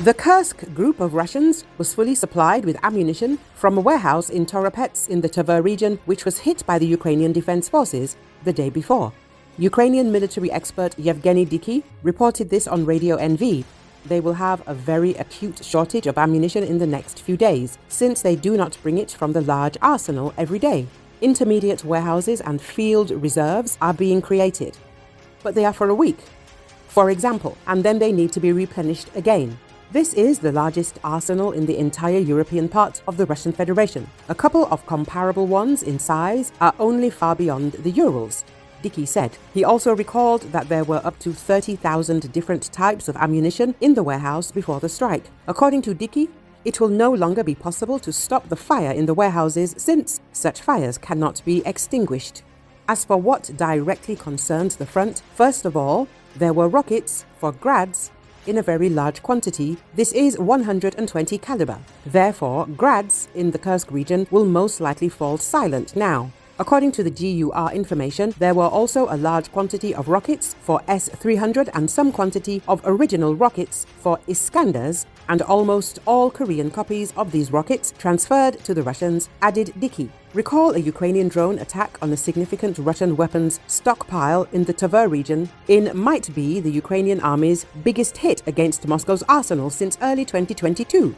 The Kursk group of Russians was fully supplied with ammunition from a warehouse in Toropets in the Tver region, which was hit by the Ukrainian Defense Forces the day before. Ukrainian military expert Yevgeny Diky reported this on Radio NV. They will have a very acute shortage of ammunition in the next few days, since they do not bring it from the large arsenal every day. Intermediate warehouses and field reserves are being created, but they are for a week, for example, and then they need to be replenished again. This is the largest arsenal in the entire European part of the Russian Federation. A couple of comparable ones in size are only far beyond the Urals, Dikiy said. He also recalled that there were up to 30,000 different types of ammunition in the warehouse before the strike. According to Dikiy, it will no longer be possible to stop the fire in the warehouses since such fires cannot be extinguished. As for what directly concerns the front, first of all, there were rockets for Grads in a very large quantity. This is 120 caliber. Therefore, Grads in the Kursk region will most likely fall silent now. According to the GUR information, there were also a large quantity of rockets for S-300 and some quantity of original rockets for Iskanders, and almost all Korean copies of these rockets transferred to the Russians, added Dikiy. Recall a Ukrainian drone attack on a significant Russian weapons stockpile in the Tver region might be the Ukrainian army's biggest hit against Moscow's arsenal since early 2022.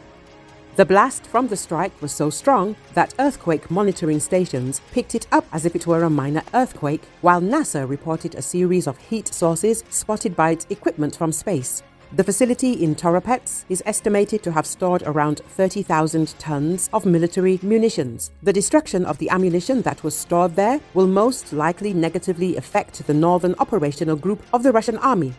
The blast from the strike was so strong that earthquake monitoring stations picked it up as if it were a minor earthquake, while NASA reported a series of heat sources spotted by its equipment from space. The facility in Toropets is estimated to have stored around 30,000 tons of military munitions. The destruction of the ammunition that was stored there will most likely negatively affect the northern operational group of the Russian army.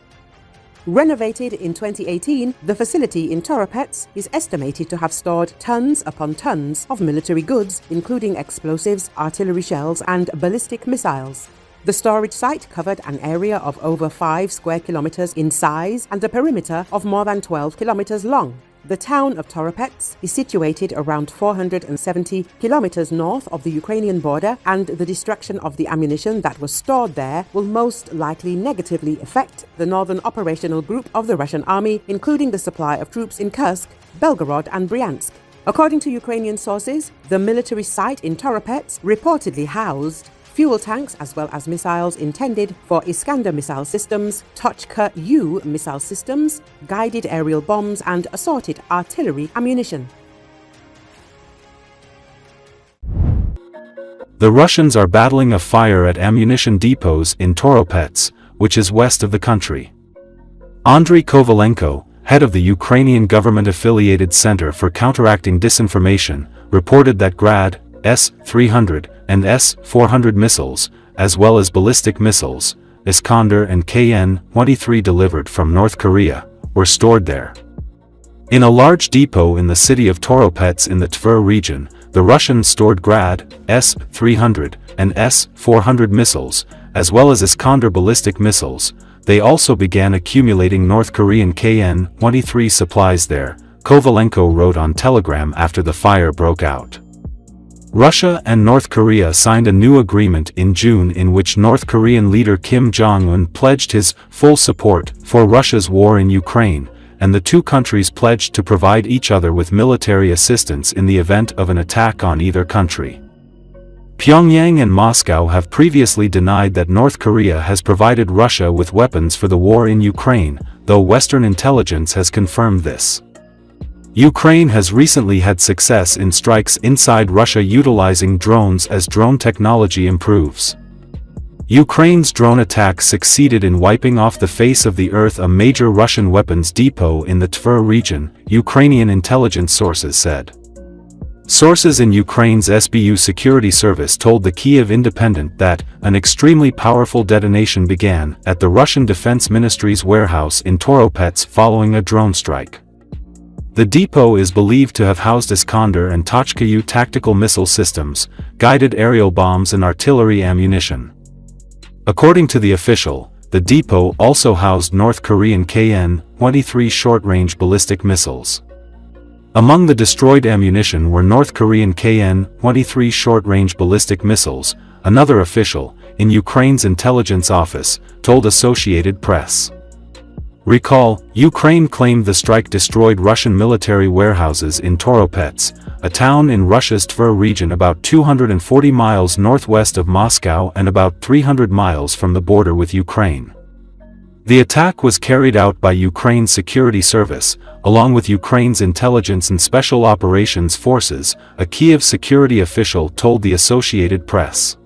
Renovated in 2018, the facility in Toropets is estimated to have stored tons upon tons of military goods, including explosives, artillery shells, and ballistic missiles. The storage site covered an area of over 5 square kilometers in size and a perimeter of more than 12 kilometers long. The town of Toropets is situated around 470 kilometers north of the Ukrainian border, and the destruction of the ammunition that was stored there will most likely negatively affect the northern operational group of the Russian army, including the supply of troops in Kursk, Belgorod, and Bryansk. According to Ukrainian sources, the military site in Toropets reportedly housed fuel tanks as well as missiles intended for Iskander missile systems, Tochka-U missile systems, guided aerial bombs, and assorted artillery ammunition. The Russians are battling a fire at ammunition depots in Toropets, which is west of the country. Andriy Kovalenko, head of the Ukrainian government-affiliated Center for Counteracting Disinformation, reported that Grad, S-300, and S-400 missiles, as well as ballistic missiles, Iskander and KN-23 delivered from North Korea, were stored there. In a large depot in the city of Toropets in the Tver region, the Russians stored Grad, S-300, and S-400 missiles, as well as Iskander ballistic missiles. They also began accumulating North Korean KN-23 supplies there, Kovalenko wrote on Telegram after the fire broke out. Russia and North Korea signed a new agreement in June in which North Korean leader Kim Jong-un pledged his full support for Russia's war in Ukraine, and the two countries pledged to provide each other with military assistance in the event of an attack on either country. Pyongyang and Moscow have previously denied that North Korea has provided Russia with weapons for the war in Ukraine, though Western intelligence has confirmed this. Ukraine has recently had success in strikes inside Russia utilizing drones as drone technology improves. Ukraine's drone attack succeeded in wiping off the face of the earth a major Russian weapons depot in the Tver region, Ukrainian intelligence sources said. Sources in Ukraine's SBU security service told the Kyiv Independent that an extremely powerful detonation began at the Russian Defense Ministry's warehouse in Toropets following a drone strike. The depot is believed to have housed Iskander and Tochka-U tactical missile systems, guided aerial bombs and artillery ammunition. According to the official, the depot also housed North Korean KN-23 short-range ballistic missiles. Among the destroyed ammunition were North Korean KN-23 short-range ballistic missiles, another official, in Ukraine's intelligence office, told Associated Press. Recall, Ukraine claimed the strike destroyed Russian military warehouses in Toropets, a town in Russia's Tver region about 240 miles northwest of Moscow and about 300 miles from the border with Ukraine. The attack was carried out by Ukraine's security service, along with Ukraine's intelligence and special operations forces, a Kyiv security official told the Associated Press.